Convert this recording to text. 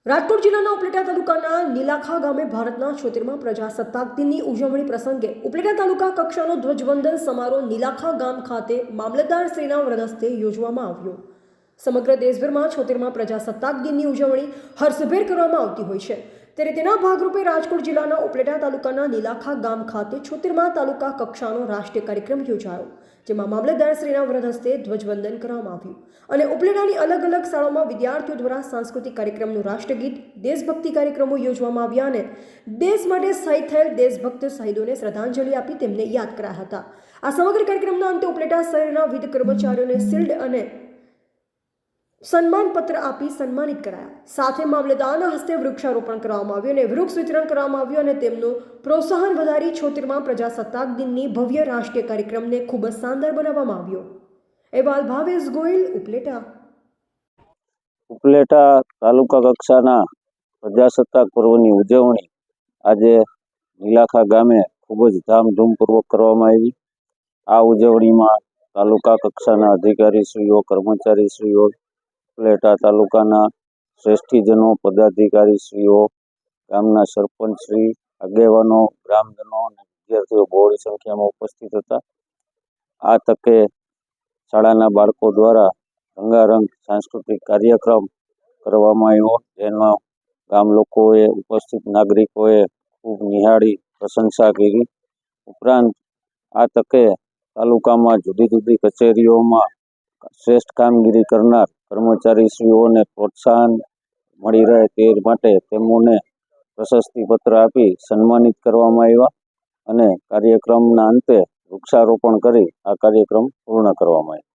રાજકોટ જિલ્લાના ઉપલેટા તાલુકાના નીલાખા ગામે ભારતના 76મા પ્રજાસત્તાક દિનની ઉજવણી પ્રસંગે ઉપલેટા તાલુકા કક્ષાનો ધ્વજવંદન સમારોહ નીલાખા ગામ ખાતે મામલતદાર શ્રીના વરદહસ્તે યોજવામાં આવ્યો। સમગ્ર દેશભરમાં 76મા પ્રજાસત્તાક દિનની ઉજવણી હર્ષભેર કરવામાં આવતી હોય છે, ત્યારે તેના ભાગરૂપે રાજકોટ જિલ્લાના ઉપલેટા તાલુકાના નીલાખા ગામ ખાતે 76મા તાલુકા કક્ષાનો રાષ્ટ્રીય કાર્યક્રમ યોજાયો, જેમાં મામલતદાર શ્રીના વરદહસ્તે ધ્વજવંદન કરવામાં આવ્યું અને ઉપલેટાની અલગ અલગ શાળાઓમાં વિદ્યાર્થીઓ દ્વારા સાંસ્કૃતિક કાર્યક્રમનું રાષ્ટ્રગીત, દેશભક્તિ કાર્યક્રમો યોજવામાં આવ્યા અને દેશ માટે શહીદ થયેલ દેશભક્ત શહીદોને શ્રદ્ધાંજલિ આપી તેમને યાદ કરાયા હતા। આ સમગ્ર કાર્યક્રમના અંતે ઉપલેટા શહેરના વિવિધ કર્મચારીઓને શિલ્ડ અને સન્માન પત્ર આપી સન્માનિત કરાયા। સાથે મામલતદારના હસ્તે વૃક્ષારોપણ કરવામાં આવ્યું અને વૃક્ષ વિતરણ કરવામાં આવ્યું અને તેમનું પ્રોત્સાહન વધારી 76મા પ્રજાસત્તાક દિનની ભવ્ય રાષ્ટ્રીય કાર્યક્રમને ખૂબ જ શાનદાર બનાવવામાં આવ્યો। અહેવાલ ભાવેશ ગોયલ, ઉપલેટા। ઉપલેટા તાલુકા કક્ષાના પ્રજાસત્તાક પર્વની ઉજવણી આજે નીલાખા ગામે ખૂબ જ ધામધૂમપૂર્વક કરવામાં આવી। આ ઉજવણીમાં તાલુકા કક્ષાના અધિકારીશ્રીઓ, કર્મચારીશ્રીઓ, ઉપલેટા તાલુકાના શ્રેષ્ઠીજનો, પદાધિકારીશ્રીઓ, ગામના સરપંચશ્રી, આગેવાનો, ગ્રામજનો અને વિદ્યાર્થીઓ બહોળી સંખ્યામાં ઉપસ્થિત હતા। આ તકે શાળાના બાળકો દ્વારા રંગારંગ સાંસ્કૃતિક કાર્યક્રમ કરવામાં આવ્યો, જેનો ગામ લોકોએ, ઉપસ્થિત નાગરિકોએ ખૂબ નિહાળી પ્રશંસા કરી। ઉપરાંત આ તકે તાલુકામાં જુદી જુદી કચેરીઓમાં શ્રેષ્ઠ કામગીરી કરનાર કર્મચારીશ્રીઓને પ્રોત્સાહન મળી રહે તે માટે તેમને પ્રશસ્તિપત્ર આપી સન્માનિત કરવામાં આવ્યા અને કાર્યક્રમના અંતે વૃક્ષારોપણ કરી આ કાર્યક્રમ પૂર્ણ કરવામાં આવ્યો।